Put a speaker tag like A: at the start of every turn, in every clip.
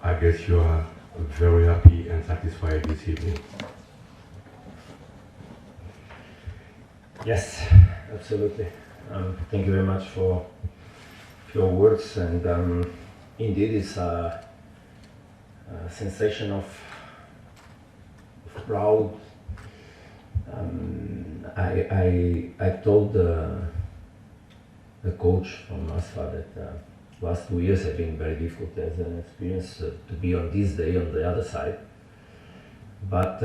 A: I guess you are very happy and satisfied this evening.
B: Yes, absolutely. Thank you very much for your words, and indeed it's a sensation of proud. I told the coach from ASFAR that last 2 years have been very difficult as an experience to be on this day on the other side. But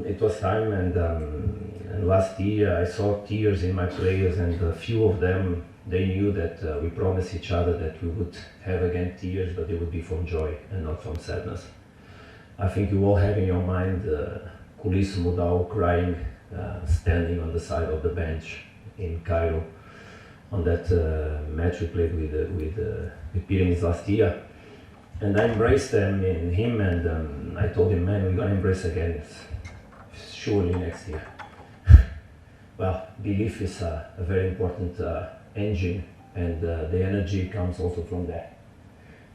B: it was time, and last year I saw tears in my players, and a few of them, they knew that we promised each other that we would have again tears, but they would be from joy and not from sadness. I think you all have in your mind Kulis Mudau crying, standing on the side of the bench in Cairo on that match we played with Pyramids last year. And I embraced them in him, and I told him, man, we're gonna embrace again, surely next year. Well, belief is a very important engine, and the energy comes also from that.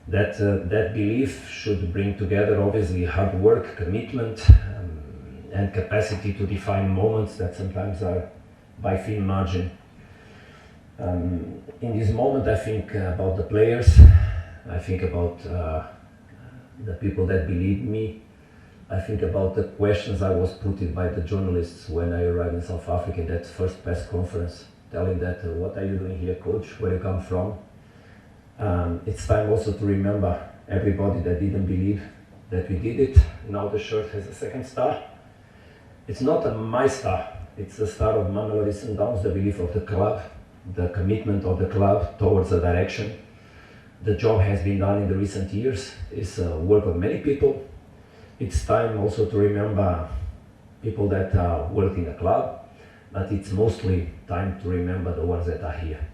B: That belief should bring together obviously hard work, commitment, and capacity to define moments that sometimes are by thin margin. In this moment I think about the players, I think about the people that believed me. I think about the questions I was put by the journalists when I arrived in South Africa in that first press conference, telling that, what are you doing here, coach, where you come from? It's time also to remember everybody that didn't believe that we did it. Now the shirt has a second star. It's not my star, it's the star of Mamelodi Sundowns, the belief of the club, the commitment of the club towards a direction. The job has been done in the recent years. It's a work of many people. It's time also to remember people that work in the club, but it's mostly time to remember the ones that are here.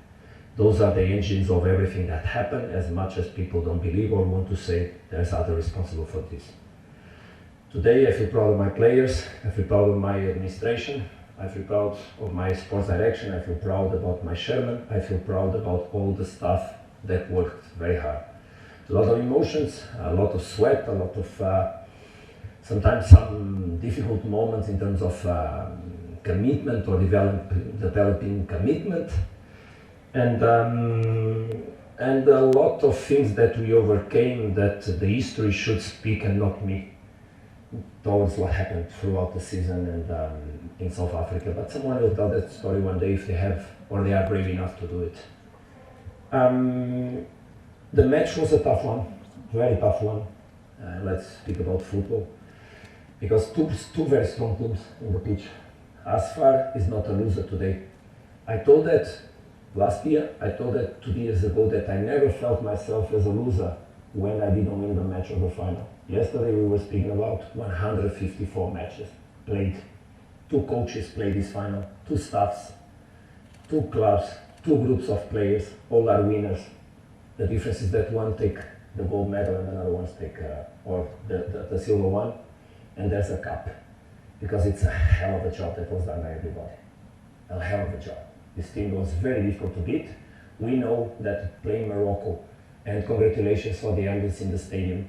B: Those are the engines of everything that happened, as much as people don't believe or want to say there's other responsible for this. Today I feel proud of my players, I feel proud of my administration, I feel proud of my sports direction, I feel proud about my chairman, I feel proud about all the staff that worked very hard. A lot of emotions, a lot of sweat, a lot of sometimes some difficult moments in terms of commitment or developing commitment, and a lot of things that we overcame that the history should speak and not me, towards what happened throughout the season and in South Africa. But someone will tell that story one day if they have or they are brave enough to do it. The match was a tough one, very tough one. Let's speak about football, because two very strong teams in the pitch. ASFAR is not a loser today. I told that last year, I told that 2 years ago that I never felt myself as a loser when I didn't win the match or the final. Yesterday we were speaking about 154 matches played. 2 coaches played this final, 2 staffs, 2 clubs, 2 groups of players, all are winners. The difference is that one take the gold medal and another one take or the silver one, and there's a cup, because it's a hell of a job that was done by everybody. A hell of a job. This team was very difficult to beat. We know that playing Morocco, and congratulations for the ambience in the stadium,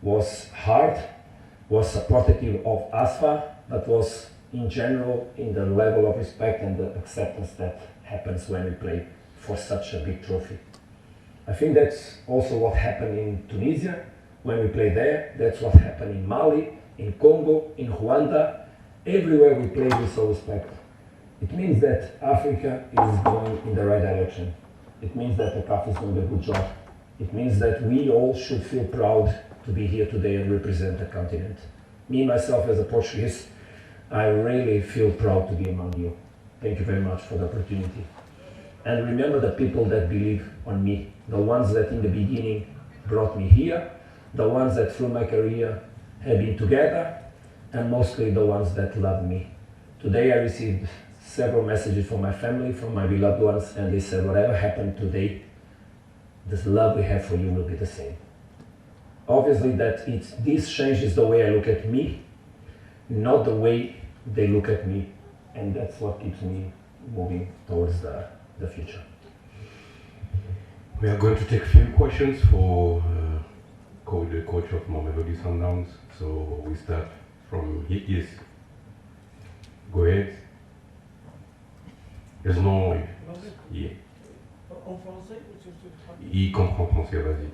B: was hard, was supportive of ASFAR, but was in general in the level of respect and the acceptance that happens when we play for such a big trophy. I think that's also what happened in Tunisia when we played there. That's what happened in Mali, in Congo, in Rwanda. Everywhere we play we saw respect. It means that Africa is going in the right direction. It means that the CAF is doing a good job. It means that we all should feel proud to be here today and represent the continent. Me, myself, as a Portuguese, I really feel proud to be among you. Thank you very much for the opportunity. And remember the people that believe on me, the ones that in the beginning brought me here, the ones that through my career have been together, and mostly the ones that love me. Today I received several messages from my family, from my beloved ones, and they said, whatever happened today, this love we have for you will be the same. Obviously this changes the way I look at me, not the way they look at me, and that's what keeps me moving towards the future.
A: We are going to take a few questions for Coach the coach of Mamelodi Sundowns. So we start from yes. Go ahead. There's no. Yeah.
C: En français
A: Il comprend français, vas-y.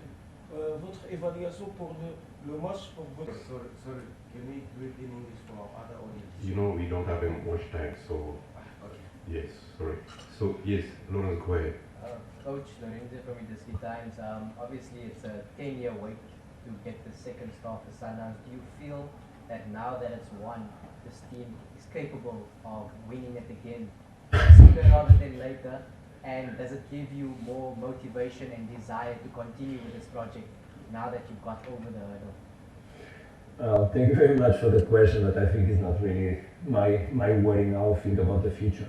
C: Votre évaluation pour le match pour votre...
D: Sorry, can we do it in English for other audience?
A: You know, we don't have much time, so.
D: Okay.
A: Yes, sorry. So, yes, Lawrence, go ahead.
E: Coach Lorenzo from Industry Times, obviously it's a 10-year wait to get the second start for Sundowns. Do you feel that now that it's won, this team is capable of winning it again sooner rather than later? And does it give you more motivation and desire to continue with this project now that you've got over the hurdle?
B: Thank you very much for the question, but I think it's not really my worry now. Think about the future.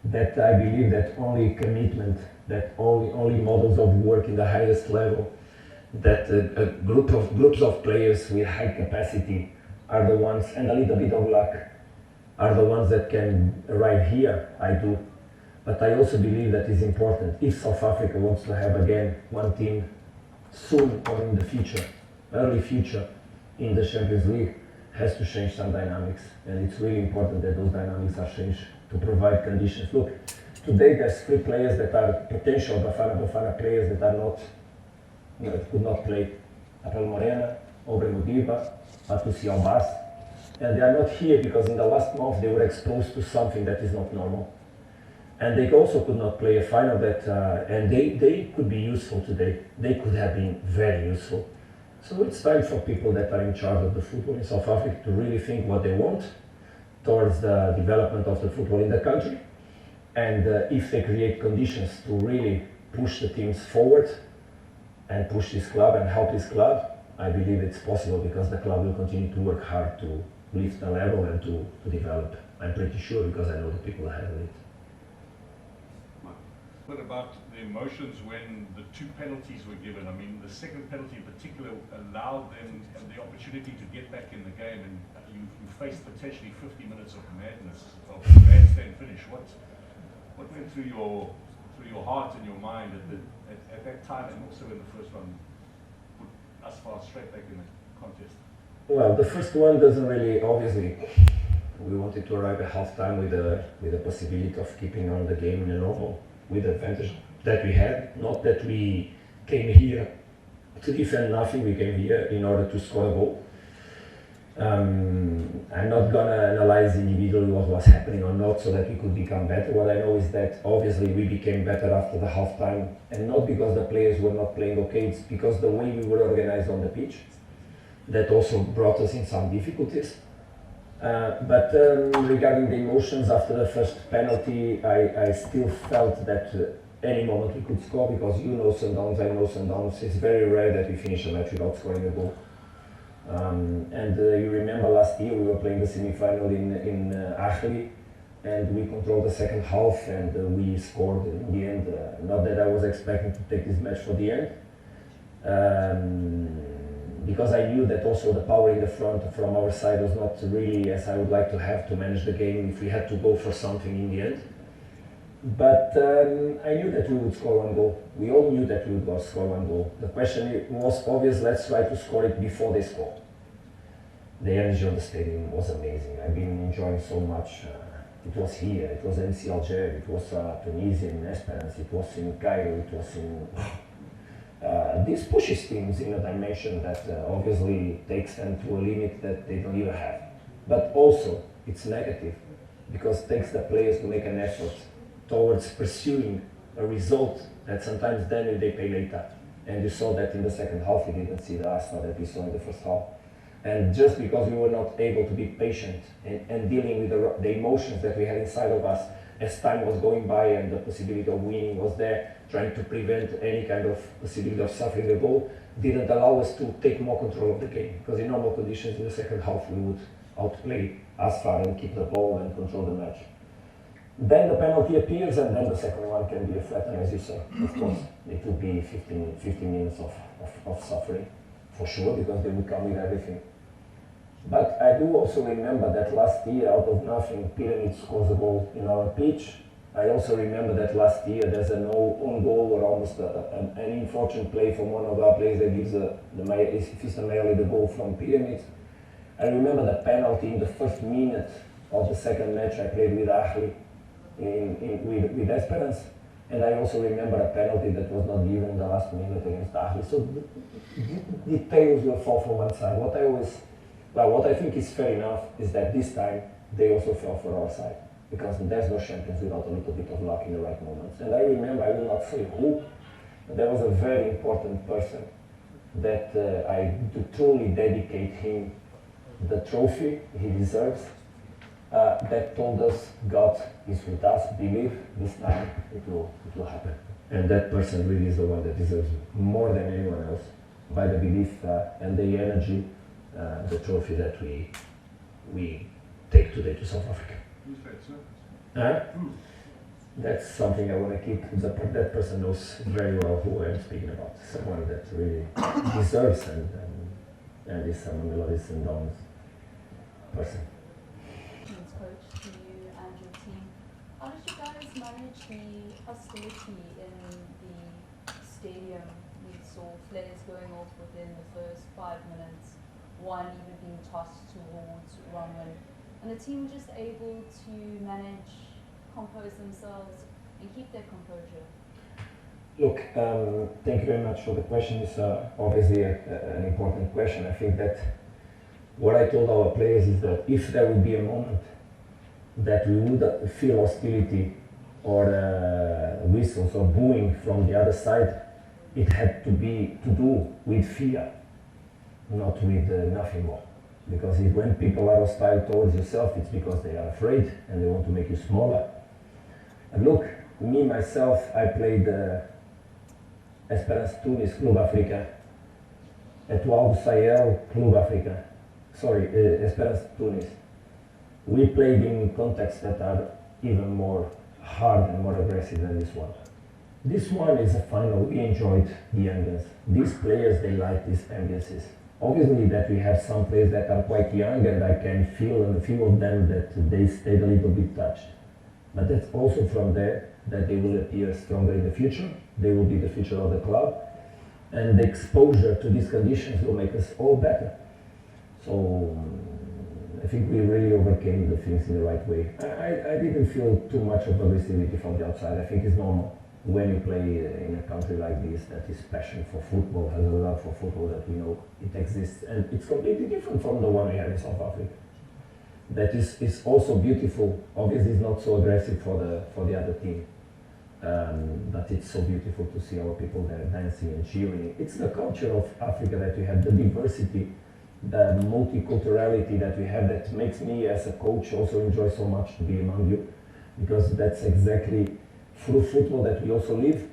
B: That I believe that only commitment, that only models of work in the highest level, that groups of players with high capacity are the ones, and a little bit of luck, are the ones that can arrive here. I do. But I also believe that is important. If South Africa wants to have again one team soon or in the future, early future, in the Champions League, has to change some dynamics. And it's really important that those dynamics are changed to provide conditions. Look, today there's 3 players that are potential Bafana players that are not, that could not play. Apel Morena, Obre Mudiba, Matusi Albas. And they are not here because in the last month they were exposed to something that is not normal. And they also could not play a final that, and they could be useful today. They could have been very useful. So it's time for people that are in charge of the football in South Africa to really think what they want towards the development of the football in the country. And if they create conditions to really push the teams forward and push this club and help this club, I believe it's possible because the club will continue to work hard to lift the level and to develop. I'm pretty sure because I know the people that handle it.
F: What about the emotions when the 2 penalties were given? I mean, the second penalty in particular allowed them the opportunity to get back in the game, and you faced potentially 50 minutes of madness, of a grandstand finish. What went through your heart and your mind at that time, and also in the first one, put ASFAR straight back in the contest?
B: Well, the first one doesn't really, obviously, we wanted to arrive at halftime with the possibility of keeping on the game in a normal, with the advantage that we had. Not that we came here to defend nothing, we came here in order to score a goal. I'm not gonna analyze individually what was happening or not so that we could become better. What I know is that obviously we became better after the halftime, and not because the players were not playing okay, it's because the way we were organized on the pitch that also brought us in some difficulties. But regarding the emotions after the first penalty, I still felt that any moment we could score, because you know Sundowns, I know Sundowns. It's very rare that we finish a match without scoring a goal. And you remember last year we were playing the semi-final in Acheli, and we controlled the second half and we scored in the end. Not that I was expecting to take this match for the end. Because I knew that also the power in the front from our side was not really as I would like to have to manage the game if we had to go for something in the end. But I knew that we would score 1 goal. We all knew that we would score 1 goal. The question was obvious, let's try to score it before they score. The energy of the stadium was amazing. I've been enjoying so much. It was here, it was MC Alger, it was Tunisia in Esperance, it was in Cairo, it was in... This pushes teams in a dimension that obviously takes them to a limit that they don't even have. But also, it's negative, because it takes the players to make an effort towards pursuing a result that sometimes then they pay later. And you saw that in the second half, we didn't see the ASFAR that we saw in the first half. And just because we were not able to be patient and dealing with the emotions that we had inside of us as time was going by and the possibility of winning was there, trying to prevent any kind of possibility of suffering a goal, didn't allow us to take more control of the game. Because in normal conditions in the second half, we would outplay ASFAR and keep the ball and control the match. Then the penalty appears, and then the second one can be a flatten, as you say. Of course, it would be 15 minutes of suffering, for sure, because they would come with everything. But I do also remember that last year, out of nothing, Pyramid scores a goal in our pitch, I also remember that last year there's an own goal or almost an unfortunate play from one of our players that gives the Mamelodi the goal from Pyramids. I remember the penalty in the first minute of the second match I played with Ahli with Esperance, and I also remember a penalty that was not given in the last minute against Ahli. So the details will fall from one side. What I think is fair enough is that this time they also fell for our side, because there's no champions without a little bit of luck in the right moments. And I remember, I will not say who, but there was a very important person that I do truly dedicate him the trophy he deserves, that told us God is with us, believe this time it will happen. And that person really is the one that deserves more than anyone else, by the belief and the energy, the trophy that we take today to South Africa.
F: Who's that, sir?
B: That's something I want to keep. That person knows very well who I'm speaking about. Someone that really deserves and is a Mamelodi Sundowns person.
G: Coach, to you and your team. How did you guys manage the hostility in the stadium? We saw flares going off within the first 5 minutes, one even being tossed towards Roman, and the team were just able to manage, compose themselves, and keep their composure.
B: Look, thank you very much for the question. It's obviously an important question. I think that what I told our players is that if there would be a moment that we would feel hostility or whistles or booing from the other side, it had to be to do with fear, not with nothing more. Because when people are hostile towards yourself, it's because they are afraid and they want to make you smaller. And look, me myself, I played Esperance Tunis, Club Africa, Etoile du Sahel, Club Africa. Sorry, Esperance Tunis. We played in contexts that are even more hard and more aggressive than this one. This one is a final. We enjoyed the ambience. These players, they like these ambiences. Obviously that we have some players that are quite young, and I can feel in a few of them that they stayed a little bit touched. But that's also from there that they will appear stronger in the future. They will be the future of the club. And the exposure to these conditions will make us all better. So I think we really overcame the things in the right way. I didn't feel too much of aggressivity from the outside. I think it's normal when you play in a country like this that is passion for football, has a love for football, that we know it exists. And it's completely different from the one we have in South Africa. That is also beautiful. Obviously it's not so aggressive for the other team. But it's so beautiful to see our people there dancing and cheering. It's the culture of Africa that we have, the diversity, the multiculturality that we have, that makes me as a coach also enjoy so much to be among you, because that's exactly through football that we also live,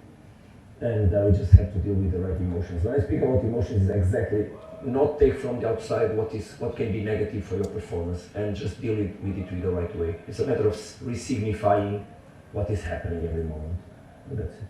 B: and we just have to deal with the right emotions. When I speak about emotions, it's exactly not take from the outside what can be negative for your performance, and just deal with it the right way. It's a matter of resignifying what is happening every moment. And that's it.